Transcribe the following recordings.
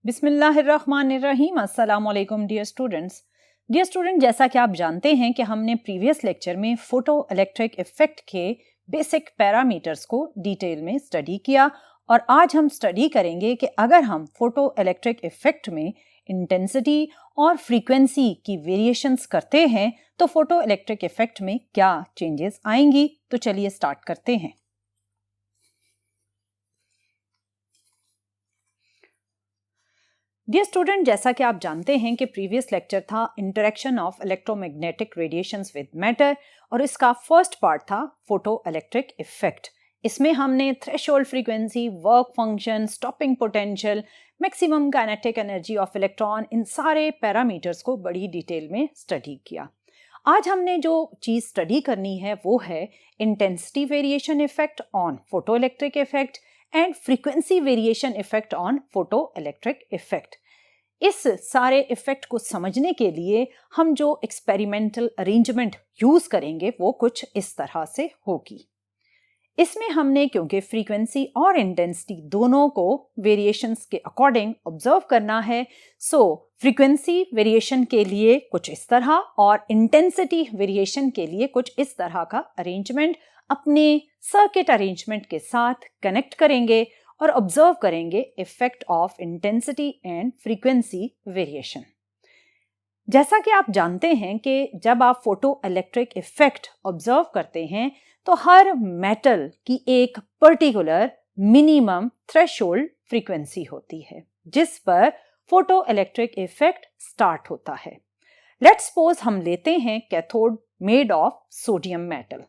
बिस्मिल्लाहिर्रहमानिर्रहीम। अस्सलाम वालेकुम डियर स्टूडेंट्स। जैसा कि आप जानते हैं कि हमने प्रीवियस लेक्चर में फोटो इलेक्ट्रिक इफेक्ट के बेसिक पैरामीटर्स को डिटेल में स्टडी किया और आज हम स्टडी करेंगे कि अगर हम फोटो इलेक्ट्रिक इफेक्ट में इंटेंसिटी और फ्रीक्वेंसी की वेरिएशंस करते हैं तो फोटो इलेक्ट्रिक इफेक्ट में क्या चेंजेस आएंगी। तो चलिए स्टार्ट करते हैं। डियर स्टूडेंट, जैसा कि आप जानते हैं कि प्रीवियस लेक्चर था interaction of electromagnetic radiations with matter और इसका फर्स्ट पार्ट था फोटो इलेक्ट्रिक इफेक्ट। इसमें हमने threshold frequency, work function, stopping potential, maximum kinetic energy of electron, इन सारे पैरामीटर्स को बड़ी डिटेल में स्टडी किया। आज हमने जो चीज़ स्टडी करनी है वो है intensity variation effect on photo electric effect and frequency variation effect on photo electric effect. इस सारे इफेक्ट को समझने के लिए हम जो एक्सपेरिमेंटल अरेंजमेंट यूज करेंगे वो कुछ इस तरह से होगी। इसमें हमने क्योंकि फ्रीक्वेंसी और इंटेंसिटी दोनों को वेरिएशंस के अकॉर्डिंग ऑब्जर्व करना है, सो फ्रीक्वेंसी वेरिएशन के लिए कुछ इस तरह और इंटेंसिटी वेरिएशन के लिए कुछ इस तरह का अरेंजमेंट अपने सर्किट अरेंजमेंट के साथ कनेक्ट करेंगे और ऑब्जर्व करेंगे effect of intensity and frequency variation. जैसा कि आप जानते हैं कि जब आप फोटो इलेक्ट्रिक इफेक्ट ऑब्जर्व करते हैं तो हर मेटल की एक पर्टिकुलर मिनिमम थ्रेशोल्ड फ्रीक्वेंसी होती है जिस पर फोटो इलेक्ट्रिक इफेक्ट स्टार्ट होता है। लेट्स सपोज हम लेते हैं cathode made of sodium metal.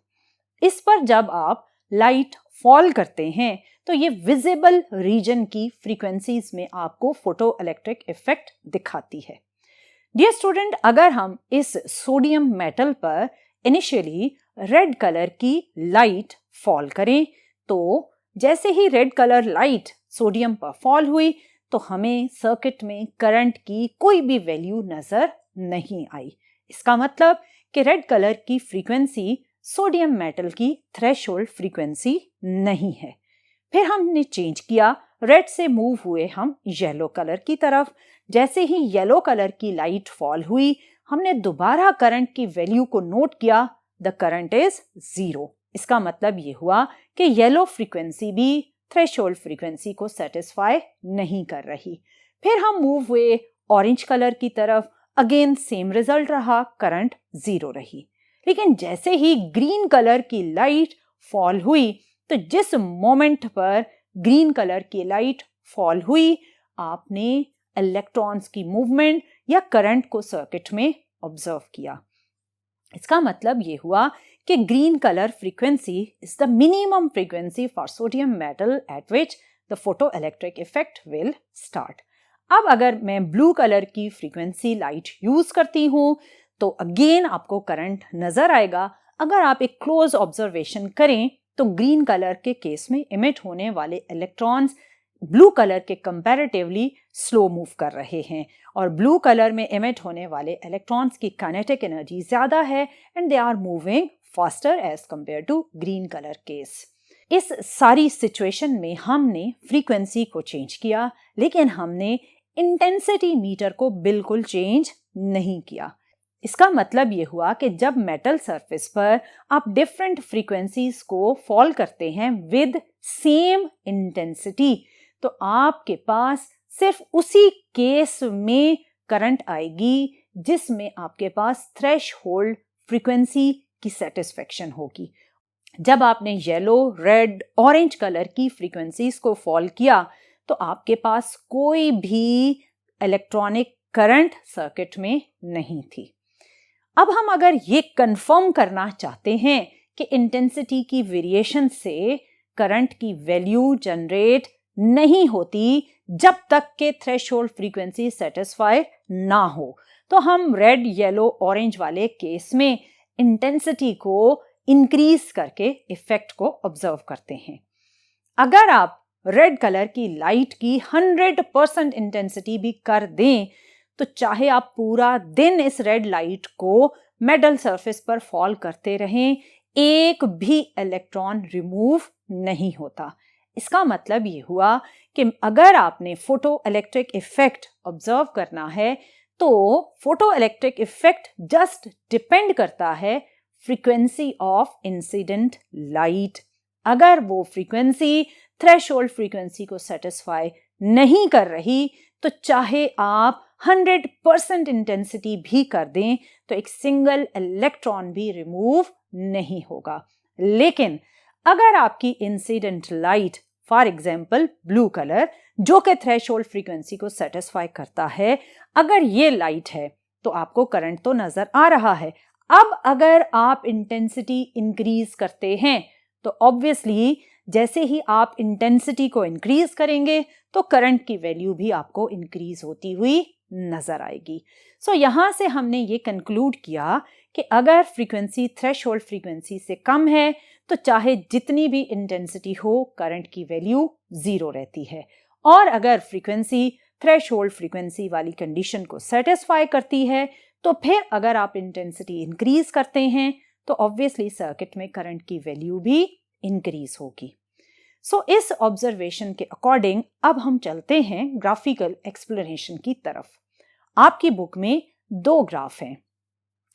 इस पर जब आप लाइट फॉल करते हैं तो ये विजिबल रीजन की फ्रीक्वेंसीज में आपको फोटो इलेक्ट्रिक इफेक्ट दिखाती है। डियर स्टूडेंट, अगर हम इस सोडियम मेटल पर इनिशियली रेड कलर की लाइट फॉल करें तो जैसे ही रेड कलर लाइट सोडियम पर फॉल हुई तो हमें सर्किट में करंट की कोई भी वैल्यू नजर नहीं आई। इसका मतलब कि रेड कलर की फ्रीक्वेंसी सोडियम मेटल की थ्रेशोल्ड फ्रीक्वेंसी नहीं है। फिर हमने चेंज किया, रेड से मूव हुए हम येलो कलर की तरफ। जैसे ही येलो कलर की लाइट फॉल हुई हमने दोबारा करंट की वैल्यू को नोट किया, द करंट इज 0। इसका मतलब ये हुआ कि येलो फ्रीक्वेंसी भी थ्रेशोल्ड फ्रीक्वेंसी को सेटिस्फाई नहीं कर रही। फिर हम मूव हुए ऑरेंज कलर की तरफ, अगेन सेम रिजल्ट रहा, करंट 0 रही। लेकिन जैसे ही ग्रीन कलर की लाइट फॉल हुई तो जिस मोमेंट पर ग्रीन कलर की लाइट फॉल हुई आपने इलेक्ट्रॉन्स की मूवमेंट या करंट को सर्किट में ऑब्जर्व किया। इसका मतलब ये हुआ कि green colour frequency is the minimum frequency for sodium metal at which the photo electric effect will start. अब अगर मैं ब्लू कलर की फ्रीक्वेंसी लाइट यूज करती हूँ तो अगेन आपको करंट नजर आएगा। अगर आप एक क्लोज ऑब्जर्वेशन करें तो ग्रीन कलर के केस में इमिट होने वाले इलेक्ट्रॉन्स ब्लू कलर के कंपैरेटिवली स्लो मूव कर रहे हैं और ब्लू कलर में इमिट होने वाले इलेक्ट्रॉन्स की काइनेटिक एनर्जी ज्यादा है and they are moving faster as compare to green colour case. इस सारी सिचुएशन में हमने फ्रीक्वेंसी को चेंज किया लेकिन हमने इंटेंसिटी मीटर को बिल्कुल चेंज नहीं किया। इसका मतलब ये हुआ कि जब मेटल सरफेस पर आप डिफरेंट फ्रीक्वेंसीज को फॉल करते हैं विद सेम इंटेंसिटी तो आपके पास सिर्फ उसी केस में करंट आएगी जिसमें आपके पास थ्रेशोल्ड फ्रीक्वेंसी की सेटिस्फेक्शन होगी। जब आपने येलो, रेड, ऑरेंज कलर की फ्रीक्वेंसीज को फॉल किया तो आपके पास कोई भी इलेक्ट्रॉनिक करंट सर्किट में नहीं थी। अब हम अगर ये कंफर्म करना चाहते हैं कि इंटेंसिटी की वेरिएशन से करंट की वैल्यू जनरेट नहीं होती जब तक के थ्रेशोल्ड फ्रीक्वेंसी सेटिस्फाई ना हो तो हम रेड, येलो, ऑरेंज वाले केस में इंटेंसिटी को इंक्रीज करके इफेक्ट को ऑब्जर्व करते हैं। अगर आप रेड कलर की लाइट की 100% इंटेंसिटी भी कर दें तो चाहे आप पूरा दिन इस रेड लाइट को मेटल सरफेस पर फॉल करते रहें, एक भी इलेक्ट्रॉन रिमूव नहीं होता। इसका मतलब ये हुआ कि अगर आपने फोटो इलेक्ट्रिक इफेक्ट ऑब्जर्व करना है तो photo electric effect just depend करता है फ्रीक्वेंसी ऑफ इंसिडेंट लाइट। अगर वो फ्रीक्वेंसी थ्रेशोल्ड फ्रीक्वेंसी को सेटिस्फाई नहीं कर रही तो चाहे आप 100% इंटेंसिटी भी कर दें तो एक सिंगल इलेक्ट्रॉन भी रिमूव नहीं होगा। लेकिन अगर आपकी incident light for example blue colour जो कि थ्रेशोल्ड फ्रीक्वेंसी को सेटिस्फाई करता है, अगर ये लाइट है तो आपको करंट तो नजर आ रहा है। अब अगर आप इंटेंसिटी इंक्रीज करते हैं तो ऑब्वियसली जैसे ही आप इंटेंसिटी को इंक्रीज करेंगे तो करंट की वैल्यू भी आपको इंक्रीज होती हुई नजर आएगी। सो यहां से हमने ये कंक्लूड किया कि अगर फ्रीक्वेंसी थ्रेशोल्ड फ्रीक्वेंसी से कम है तो चाहे जितनी भी इंटेंसिटी हो करंट की वैल्यू 0 रहती है, और अगर फ्रीक्वेंसी थ्रेशोल्ड फ्रीक्वेंसी वाली कंडीशन को सेटिस्फाई करती है तो फिर अगर आप इंटेंसिटी इंक्रीज करते हैं तो ऑब्वियसली सर्किट में करंट की वैल्यू भी इंक्रीज होगी। सो इस ऑब्जर्वेशन के अकॉर्डिंग अब हम चलते हैं ग्राफिकल एक्सप्लेनेशन की तरफ। आपकी बुक में 2 ग्राफ हैं।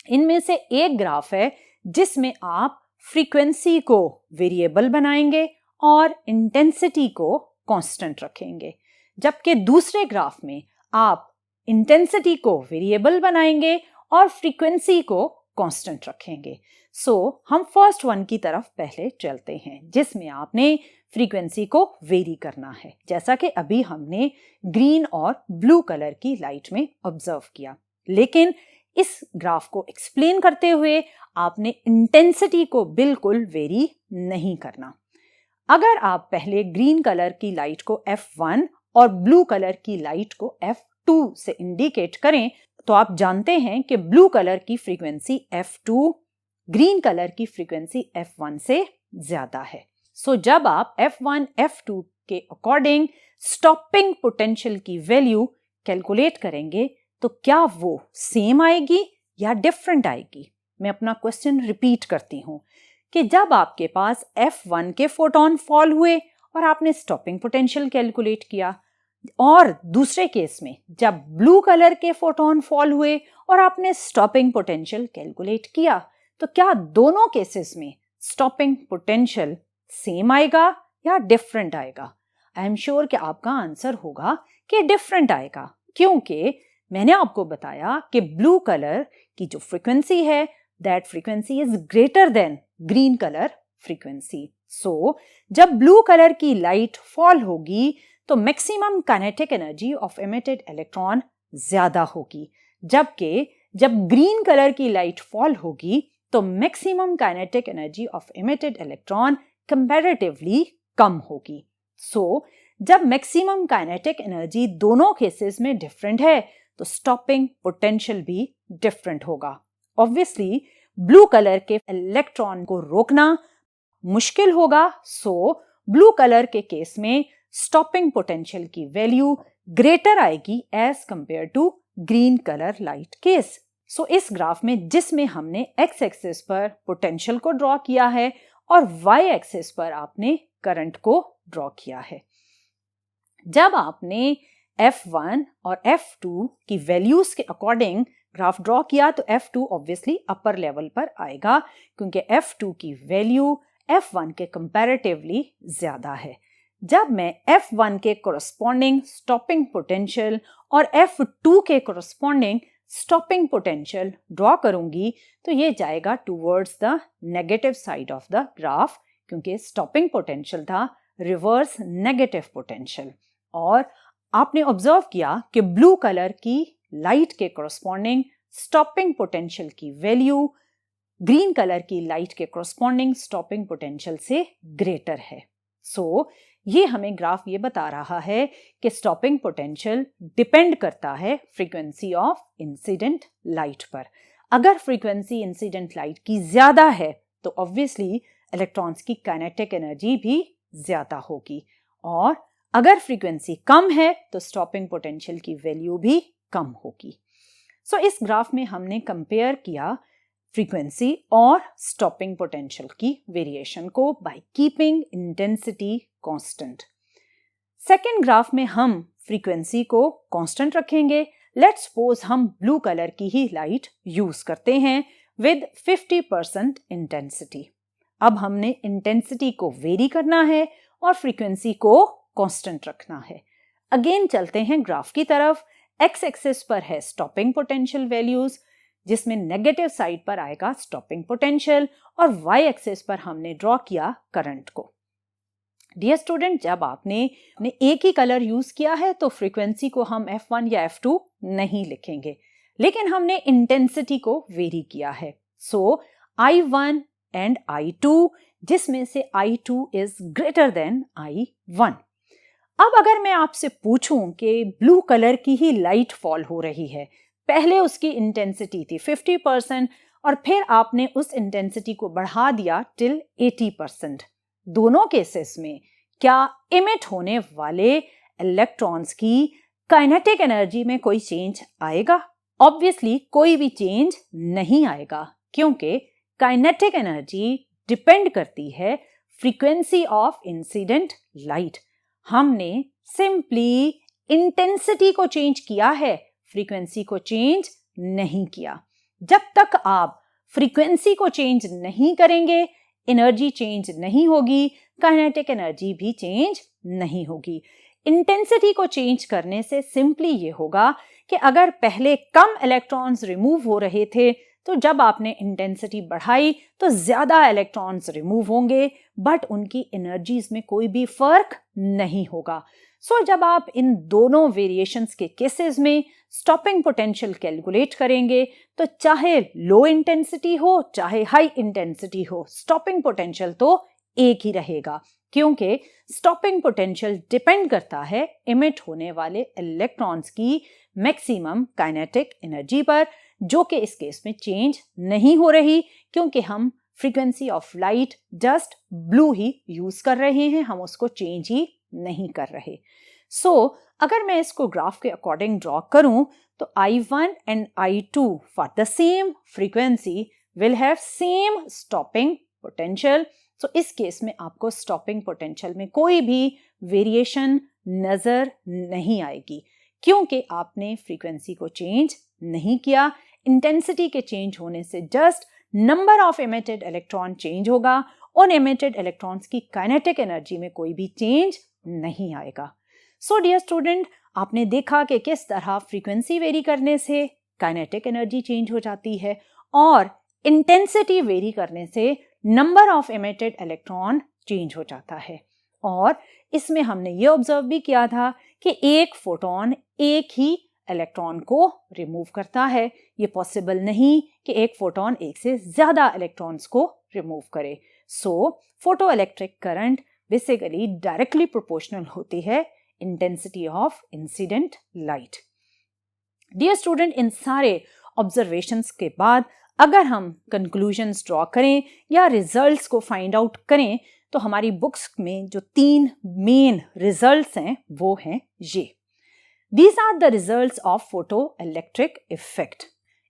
इनमें से एक ग्राफ है जिसमें आप फ्रीक्वेंसी को वेरिएबल बनाएंगे और इंटेंसिटी को कांस्टेंट रखेंगे, जबकि दूसरे ग्राफ में आप इंटेंसिटी को वेरिएबल बनाएंगे और फ्रीक्वेंसी को कांस्टेंट रखेंगे। सो हम फर्स्ट वन की तरफ पहले चलते हैं जिसमें आपने फ्रीक्वेंसी को वेरी करना है, जैसा कि अभी हमने ग्रीन और ब्लू कलर की लाइट में ऑब्जर्व किया। लेकिन इस ग्राफ को एक्सप्लेन करते हुए आपने इंटेंसिटी को बिल्कुल वेरी नहीं करना। अगर आप पहले ग्रीन कलर की लाइट को F1 और ब्लू कलर की लाइट को F2 से इंडिकेट करें तो आप जानते हैं कि ब्लू कलर की फ्रीक्वेंसी F2 ग्रीन कलर की फ्रीक्वेंसी F1 से ज्यादा है। सो जब आप F1 F2 के अकॉर्डिंग स्टॉपिंग पोटेंशियल की वैल्यू कैलकुलेट करेंगे तो क्या वो सेम आएगी या डिफरेंट आएगी? मैं अपना क्वेश्चन रिपीट करती हूं कि जब आपके पास F1 के फोटोन फॉल हुए और आपने स्टॉपिंग पोटेंशियल कैलकुलेट किया, और दूसरे केस में जब ब्लू कलर के फोटोन फॉल हुए और आपने स्टॉपिंग पोटेंशियल कैलकुलेट किया, तो क्या दोनों केसेस में स्टॉपिंग पोटेंशियल सेम आएगा या डिफरेंट आएगा? आई एम श्योर कि आपका आंसर होगा कि डिफरेंट आएगा, क्योंकि मैंने आपको बताया कि ब्लू कलर की जो फ्रीक्वेंसी है that frequency is greater than green colour frequency. So जब ब्लू कलर की लाइट फॉल होगी तो maximum kinetic energy of emitted electron ज्यादा होगी, जबकि जब ग्रीन कलर की लाइट फॉल होगी तो maximum kinetic energy of emitted electron comparatively कम होगी। सो जब मैक्सिमम काइनेटिक एनर्जी दोनों केसेस में डिफरेंट है तो स्टॉपिंग पोटेंशियल भी डिफरेंट होगा। ऑब्वियसली ब्लू कलर के इलेक्ट्रॉन को रोकना मुश्किल होगा, सो ब्लू कलर के केस में स्टॉपिंग पोटेंशियल की वैल्यू ग्रेटर आएगी as compare to green colour light case. So इस ग्राफ में जिसमें हमने एक्स एक्सिस पर पोटेंशियल को ड्रॉ किया है और वाई एक्सिस पर आपने करंट को ड्रॉ किया है। जब आपने F1 और F2 की वैल्यूज के अकॉर्डिंग ग्राफ ड्रॉ किया तो F2 ऑब्वियसली अपर लेवल पर आएगा, क्योंकि F2 की वैल्यू F1 के कंपैरेटिवली ज्यादा है। जब मैं F1 के कोरस्पॉन्डिंग स्टॉपिंग पोटेंशियल और F2 के कोरस्पॉन्डिंग स्टॉपिंग पोटेंशियल ड्रॉ करूंगी तो ये जाएगा towards the negative side of the graph, क्योंकि स्टॉपिंग पोटेंशियल था रिवर्स नेगेटिव पोटेंशियल। और आपने ऑब्जर्व किया कि ब्लू कलर की लाइट के कोरस्पॉन्डिंग स्टॉपिंग पोटेंशियल की वैल्यू ग्रीन कलर की लाइट के कोरस्पॉन्डिंग स्टॉपिंग पोटेंशियल से ग्रेटर है। सो ये हमें ग्राफ ये बता रहा है कि स्टॉपिंग पोटेंशियल डिपेंड करता है फ्रीक्वेंसी ऑफ इंसिडेंट लाइट पर। अगर फ्रीक्वेंसी इंसिडेंट लाइट की ज्यादा है तो ऑब्वियसली इलेक्ट्रॉन्स की काइनेटिक एनर्जी भी ज्यादा होगी, और अगर फ्रीक्वेंसी कम है तो स्टॉपिंग पोटेंशियल की वैल्यू भी कम होगी। सो इस ग्राफ में हमने कंपेयर किया फ्रीक्वेंसी और स्टॉपिंग पोटेंशियल की वेरिएशन को by keeping intensity constant. Second graph में हम फ्रीक्वेंसी को कांस्टेंट रखेंगे। लेट्स सपोज हम ब्लू कलर की ही लाइट यूज करते हैं विद 50% इंटेंसिटी। अब हमने इंटेंसिटी को वेरी करना है और फ्रीक्वेंसी को कांस्टेंट रखना है। अगेन चलते हैं ग्राफ की तरफ। एक्स एक्सिस पर है स्टॉपिंग पोटेंशियल वैल्यूज, जिसमें नेगेटिव साइड पर आएगा स्टॉपिंग पोटेंशियल, और वाई एक्सिस पर हमने ड्रॉ किया करंट को। डियर स्टूडेंट, जब आपने एक ही कलर यूज किया है तो फ्रीक्वेंसी को हम F1 या F2 नहीं लिखेंगे, लेकिन हमने इंटेंसिटी को वेरी किया है। सो I1 एंड I2, जिसमें से I2 is greater then I1। अब अगर मैं आपसे पूछूं कि ब्लू कलर की ही लाइट फॉल हो रही है, पहले उसकी इंटेंसिटी थी 50% और फिर आपने उस इंटेंसिटी को बढ़ा दिया टिल 80%। दोनों केसेस में क्या इमिट होने वाले इलेक्ट्रॉन्स की काइनेटिक एनर्जी में कोई चेंज आएगा? ऑब्वियसली कोई भी चेंज नहीं आएगा, क्योंकि काइनेटिक एनर्जी डिपेंड करती है फ्रीक्वेंसी ऑफ इंसिडेंट लाइट। हमने सिंपली इंटेंसिटी को चेंज किया है, फ्रीक्वेंसी को चेंज नहीं किया। जब तक आप फ्रीक्वेंसी को चेंज नहीं करेंगे, एनर्जी चेंज नहीं होगी, काइनेटिक एनर्जी भी चेंज नहीं होगी। इंटेंसिटी को चेंज करने से सिंपली ये होगा कि अगर पहले कम इलेक्ट्रॉन्स रिमूव हो रहे थे, तो जब आपने इंटेंसिटी बढ़ाई तो ज्यादा इलेक्ट्रॉन्स रिमूव होंगे, बट उनकी एनर्जीज में कोई भी फर्क नहीं होगा। सो जब आप इन दोनों वेरिएशंस के केसेस में स्टॉपिंग पोटेंशियल कैलकुलेट करेंगे, तो चाहे लो इंटेंसिटी हो चाहे हाई इंटेंसिटी हो, स्टॉपिंग पोटेंशियल तो एक ही रहेगा, क्योंकि स्टॉपिंग पोटेंशियल डिपेंड करता है इमिट होने वाले इलेक्ट्रॉन्स की मैक्सिमम काइनेटिक एनर्जी पर, जो कि इस केस में चेंज नहीं हो रही, क्योंकि हम frequency of light just blue he use कर रहे हैं, हम उसको चेंज ही नहीं कर रहे। सो अगर मैं इसको ग्राफ के अकॉर्डिंग ड्रॉ करूं, तो I1 and I2 for the same frequency will have same stopping potential. So इस केस में आपको स्टॉपिंग पोटेंशियल में कोई भी वेरिएशन नजर नहीं आएगी, क्योंकि आपने फ्रीक्वेंसी को चेंज नहीं किया। इंटेंसिटी के चेंज होने से just number of emitted electron change होगा, उन एमिटेड इलेक्ट्रॉन्स की काइनेटिक एनर्जी में कोई भी चेंज नहीं आएगा। सो डियर स्टूडेंट, आपने देखा कि किस तरह फ्रीक्वेंसी वेरी करने से काइनेटिक एनर्जी चेंज हो जाती है और इंटेंसिटी वेरी करने से number of emitted electron change हो जाता है। और इसमें हमने ये ऑब्जर्व भी किया था कि एक फोटोन एक ही इलेक्ट्रॉन को रिमूव करता है। ये पॉसिबल नहीं कि एक फोटोन एक से ज्यादा इलेक्ट्रॉन्स को रिमूव करे। So photo electric current basically directly proportional होती है intensity of incident light. Dear student, इन सारे ऑब्जर्वेशंस के बाद अगर हम कंक्लूजन्स ड्रॉ करें या रिजल्ट्स को फाइंड आउट करें, तो हमारी बुक्स में जो 3 मेन रिजल्ट्स हैं वो हैं ये। These are the results of photoelectric effect.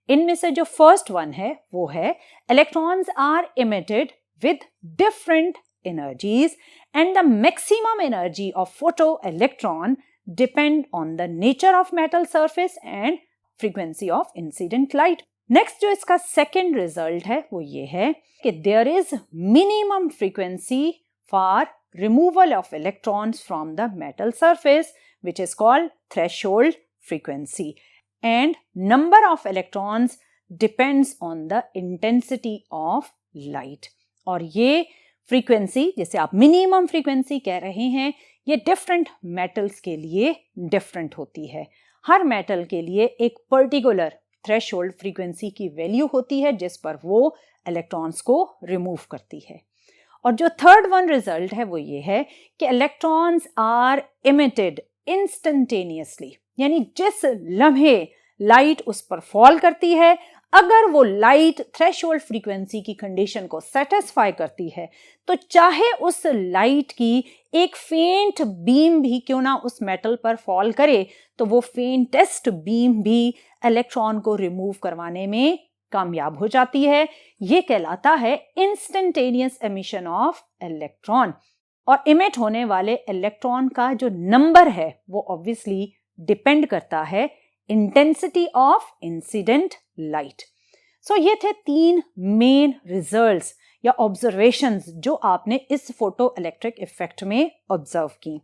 इनमें से जो फर्स्ट वन है वो है electrons are emitted with different energies and the maximum energy of photoelectron depend on the nature of metal surface and frequency of incident light. Next जो इसका second result है वो ये है कि there is minimum frequency for removal of electrons from the metal surface, which is called threshold frequency, and number of electrons depends on the intensity of light. और ये frequency, जैसे आप मिनिमम फ्रीक्वेंसी कह रहे हैं, ये डिफरेंट मेटल्स के लिए डिफरेंट होती है। हर मेटल के लिए एक पर्टिकुलर थ्रेशोल्ड फ्रीक्वेंसी की वैल्यू होती है जिस पर वो इलेक्ट्रॉन्स को रिमूव करती है। और जो थर्ड वन रिजल्ट है वो ये है कि इलेक्ट्रॉन्स आर इमिटेड इंस्टेंटेनियसली, यानी जिस लम्हे लाइट उस पर फॉल करती है, अगर वो लाइट थ्रेशोल्ड फ्रीक्वेंसी की कंडीशन को सेटिस्फाई करती है, तो चाहे उस लाइट की एक फेंट बीम भी क्यों ना उस मेटल पर फॉल करे, तो वो फेंटेस्ट बीम भी इलेक्ट्रॉन को रिमूव करवाने में कामयाब हो जाती है। ये कहलाता है इंस्टेंटेनियस एमिशन ऑफ इलेक्ट्रॉन। और इमिट होने वाले इलेक्ट्रॉन का जो नंबर है वो ऑब्वियसली डिपेंड करता है इंटेंसिटी ऑफ इंसिडेंट लाइट। सो ये थे 3 मेन रिजल्ट्स या ऑब्जर्वेशंस जो आपने इस फोटो इलेक्ट्रिक इफेक्ट में ऑब्जर्व की।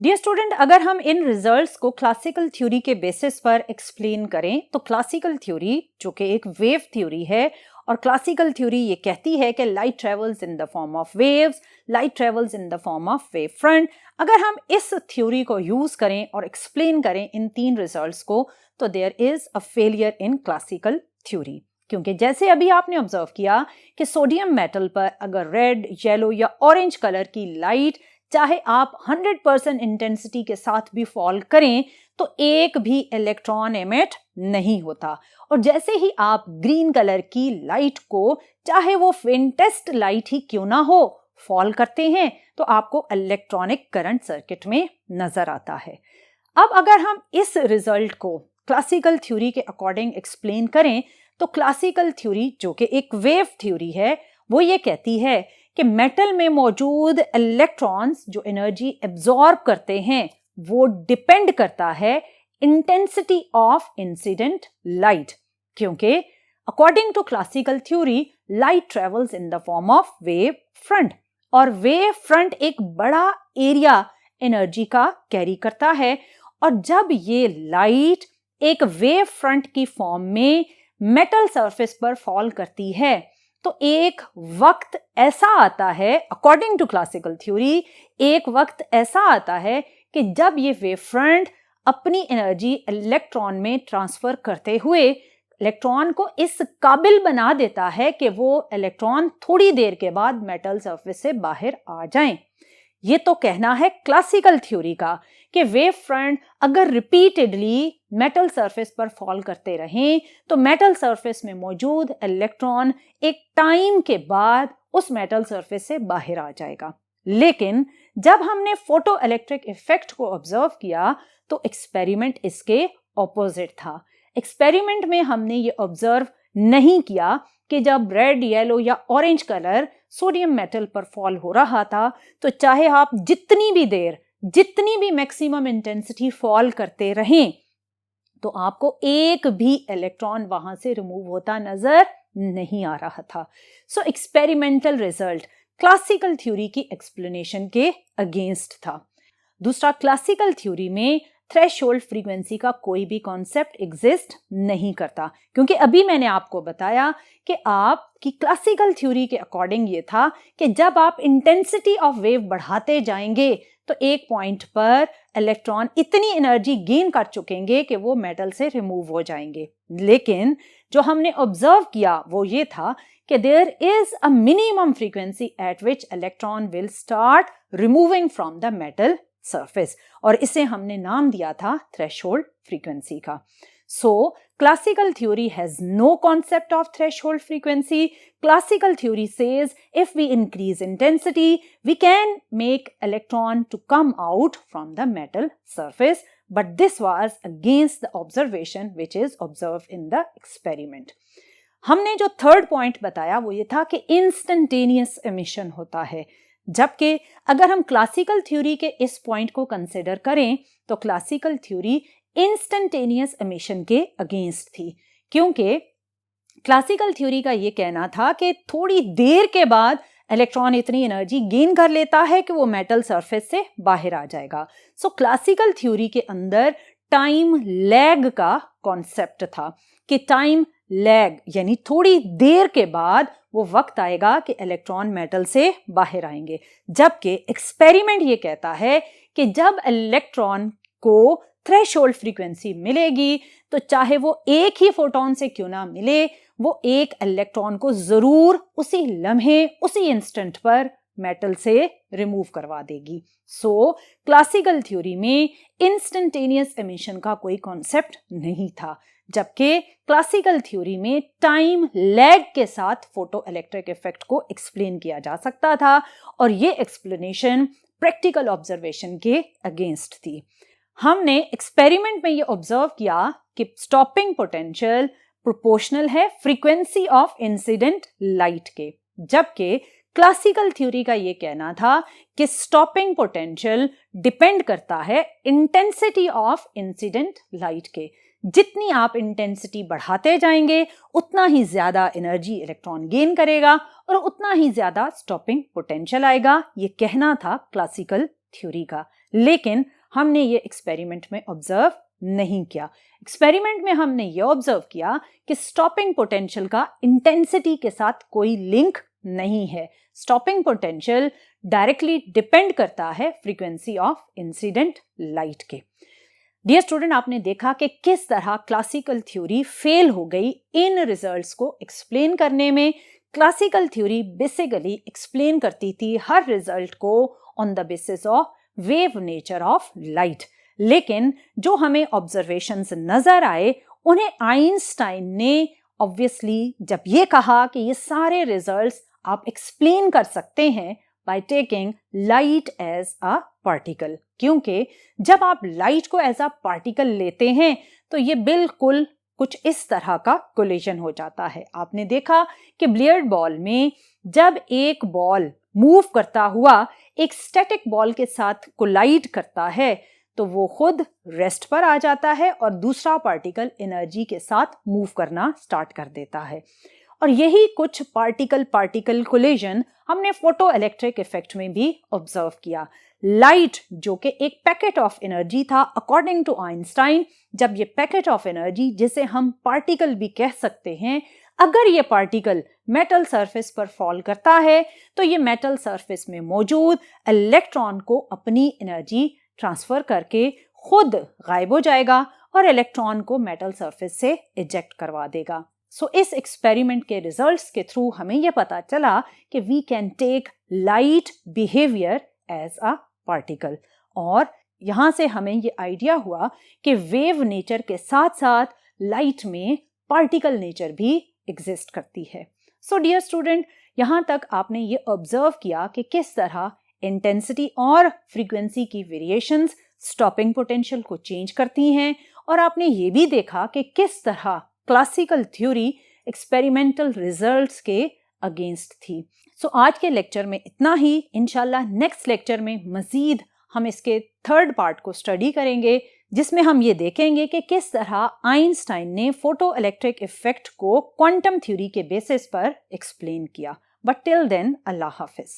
डियर स्टूडेंट, अगर हम इन रिजल्ट्स को क्लासिकल थ्योरी के बेसिस पर एक्सप्लेन करें तो क्लासिकल थ्योरी जो कि एक वेव थ्योरी है, और क्लासिकल थ्योरी ये कहती है कि light travels in the form of waves, light travels in the form of wave front. अगर हम इस थ्योरी को यूज करें और एक्सप्लेन करें इन 3 रिजल्ट्स को, तो there is a failure in classical theory. क्योंकि जैसे अभी आपने ऑब्जर्व किया कि सोडियम मेटल पर अगर रेड, येलो या ऑरेंज कलर की लाइट चाहे आप 100% इंटेंसिटी के साथ भी फॉल करें तो एक भी इलेक्ट्रॉन एमिट नहीं होता। और जैसे ही आप ग्रीन कलर की लाइट को, चाहे वो फेंटेस्ट लाइट ही क्यों ना हो, फॉल करते हैं तो आपको इलेक्ट्रॉनिक करंट सर्किट में नजर आता है। अब अगर हम इस रिजल्ट को क्लासिकल थ्योरी के अकॉर्डिंग एक्सप्लेन करें तो क्लासिकल थ्योरी जो कि एक वेव थ्योरी है वो ये कहती है कि मेटल में मौजूद इलेक्ट्रॉन्स जो एनर्जी एब्जॉर्ब करते हैं वो डिपेंड करता है इंटेंसिटी ऑफ इंसिडेंट लाइट। क्योंकि according to classical theory light travels in the form of wave front, और वेव फ्रंट एक बड़ा एरिया एनर्जी का कैरी करता है। और जब ये लाइट एक वेव फ्रंट की फॉर्म में मेटल सरफेस पर फॉल करती है तो एक वक्त ऐसा आता है, अकॉर्डिंग टू क्लासिकल थ्योरी, एक वक्त ऐसा आता है कि जब ये वेव फ्रंट अपनी एनर्जी इलेक्ट्रॉन में ट्रांसफर करते हुए इलेक्ट्रॉन को इस काबिल बना देता है कि वो इलेक्ट्रॉन थोड़ी देर के बाद मेटल सरफेस से बाहर आ जाएं। ये तो कहना है क्लासिकल थ्योरी का कि वेव फ्रंट अगर रिपीटेडली मेटल सरफेस पर फॉल करते रहें तो मेटल सरफेस में मौजूद इलेक्ट्रॉन एक टाइम के बाद उस मेटल सरफेस से बाहर आ जाएगा। लेकिन जब हमने फोटो इलेक्ट्रिक इफेक्ट को ऑब्जर्व किया तो एक्सपेरिमेंट इसके ऑपोजिट था। एक्सपेरिमेंट में हमने ये ऑब्जर्व नहीं किया कि जब रेड, येलो या ऑरेंज कलर सोडियम मेटल पर फॉल हो रहा था तो चाहे आप जितनी भी देर, जितनी भी मैक्सिमम इंटेंसिटी फॉल करते रहें तो आपको एक भी इलेक्ट्रॉन वहां से रिमूव होता नजर नहीं आ रहा था। सो एक्सपेरिमेंटल रिजल्ट क्लासिकल थ्योरी की एक्सप्लेनेशन के अगेंस्ट था। दूसरा, क्लासिकल थ्योरी में थ्रेशोल्ड फ्रीक्वेंसी का कोई भी कॉन्सेप्ट एग्जिस्ट नहीं करता, क्योंकि अभी मैंने आपको बताया कि आपकी क्लासिकल थ्योरी के अकॉर्डिंग ये था कि जब आप इंटेंसिटी ऑफ वेव बढ़ाते जाएंगे तो एक पॉइंट पर इलेक्ट्रॉन इतनी एनर्जी गेन कर चुकेंगे कि वो मेटल से रिमूव हो जाएंगे। लेकिन जो हमने ऑब्जर्व किया वो ये था कि there is a minimum frequency at which electron will start removing from the metal surface, और इसे हमने नाम दिया था थ्रेशोल्ड फ्रीक्वेंसी का। So classical theory has no concept of threshold frequency. Classical theory says if we increase intensity we can make electron to come out from the metal surface, but this was against the observation which is observed in the experiment. हमने जो third point बताया वो ये था कि instantaneous emission होता है, जबकि अगर हम क्लासिकल थ्योरी के इस पॉइंट को कंसिडर करें तो क्लासिकल थ्योरी इंस्टेंटेनियस एमिशन के अगेंस्ट थी। क्योंकि क्लासिकल थ्योरी का ये कहना था कि थोड़ी देर के बाद इलेक्ट्रॉन इतनी एनर्जी गेन कर लेता है कि वो मेटल सरफेस से बाहर आ जाएगा। सो क्लासिकल थ्योरी के अंदर टाइम लैग का कॉन्सेप्ट था कि टाइम लैग यानी थोड़ी देर के बाद वो वक्त आएगा कि इलेक्ट्रॉन मेटल से बाहर आएंगे, जबकि एक्सपेरिमेंट ये कहता है कि जब इलेक्ट्रॉन को थ्रेशोल्ड फ्रीक्वेंसी मिलेगी तो चाहे वो एक ही फोटोन से क्यों ना मिले, वो एक इलेक्ट्रॉन को जरूर उसी लम्हे, उसी इंस्टेंट पर मेटल से रिमूव करवा देगी। सो क्लासिकल थ्योरी में इंस्टेंटेनियस एमिशन का कोई कॉन्सेप्ट नहीं था, जबकि क्लासिकल थ्योरी में टाइम लैग के साथ फोटो इलेक्ट्रिक इफेक्ट को एक्सप्लेन किया जा सकता था, और ये एक्सप्लेनेशन प्रैक्टिकल ऑब्जर्वेशन के अगेंस्ट थी। हमने एक्सपेरिमेंट में ये ऑब्जर्व किया कि स्टॉपिंग पोटेंशियल प्रोपोर्शनल है फ्रीक्वेंसी ऑफ इंसिडेंट लाइट के, जबकि क्लासिकल थ्योरी का ये कहना था कि स्टॉपिंग पोटेंशियल डिपेंड करता है इंटेंसिटी ऑफ इंसिडेंट लाइट के। जितनी आप इंटेंसिटी बढ़ाते जाएंगे उतना ही ज्यादा एनर्जी इलेक्ट्रॉन गेन करेगा और उतना ही ज्यादा स्टॉपिंग पोटेंशियल आएगा। ये कहना था क्लासिकल थ्योरी का, लेकिन हमने ये एक्सपेरिमेंट में ऑब्जर्व नहीं किया। एक्सपेरिमेंट में हमने ये ऑब्जर्व किया कि स्टॉपिंग पोटेंशियल का इंटेंसिटी के साथ कोई लिंक नहीं है। स्टॉपिंग पोटेंशियल डायरेक्टली डिपेंड करता है फ्रीक्वेंसी ऑफ इंसिडेंट लाइट के। डियर स्टूडेंट, आपने देखा कि किस तरह क्लासिकल थ्योरी फेल हो गई इन रिजल्ट्स को एक्सप्लेन करने में। क्लासिकल थ्योरी बेसिकली एक्सप्लेन करती थी हर रिजल्ट को on the basis of wave nature of light, लेकिन जो हमें ऑब्जर्वेशंस नजर आए उन्हें आइंस्टाइन ने ऑब्वियसली जब ये कहा कि ये सारे रिजल्ट्स आप एक्सप्लेन कर सकते हैं by taking light as a particle, क्योंकि जब आप लाइट को एज अ पार्टिकल लेते हैं तो ये बिल्कुल कुछ इस तरह का कोलिजन हो जाता है। आपने देखा कि बिलियर्ड बॉल में जब एक बॉल मूव करता हुआ एक स्टैटिक बॉल के साथ कोलाइड करता है तो वो खुद रेस्ट पर आ जाता है और दूसरा पार्टिकल एनर्जी के साथ मूव करना स्टार्ट कर देता है। और यही कुछ पार्टिकल पार्टिकल कोलिजन हमने फोटो इलेक्ट्रिक इफेक्ट में भी ऑब्जर्व किया। लाइट जो कि एक पैकेट ऑफ एनर्जी था अकॉर्डिंग टू आइंस्टाइन, जब ये पैकेट ऑफ एनर्जी जिसे हम पार्टिकल भी कह सकते हैं, अगर ये पार्टिकल मेटल सरफेस पर फॉल करता है तो ये मेटल सरफेस में मौजूद इलेक्ट्रॉन को अपनी एनर्जी ट्रांसफर करके खुद गायब हो जाएगा और इलेक्ट्रॉन को मेटल सरफेस से इजेक्ट करवा देगा। सो इस एक्सपेरिमेंट के रिजल्ट्स के थ्रू हमें यह पता चला कि we can take light behaviour as a particle, और यहां से हमें ये आइडिया हुआ कि वेव नेचर के साथ साथ लाइट में पार्टिकल नेचर भी एग्जिस्ट करती है। सो डियर स्टूडेंट, यहां तक आपने ये ऑब्जर्व किया कि किस तरह इंटेंसिटी और फ्रीक्वेंसी की वेरिएशंस स्टॉपिंग पोटेंशियल को चेंज करती हैं, और आपने ये भी देखा कि किस तरह क्लासिकल थ्योरी एक्सपेरिमेंटल रिजल्ट्स के अगेंस्ट थी। सो आज के लेक्चर में इतना ही। इंशाल्लाह नेक्स्ट लेक्चर में मजीद हम इसके थर्ड पार्ट को स्टडी करेंगे, जिसमें हम ये देखेंगे कि किस तरह आइंस्टाइन ने फोटो इलेक्ट्रिक इफेक्ट को क्वांटम थ्योरी के बेसिस पर एक्सप्लेन किया। बट टिल देन, अल्लाह हाफिज।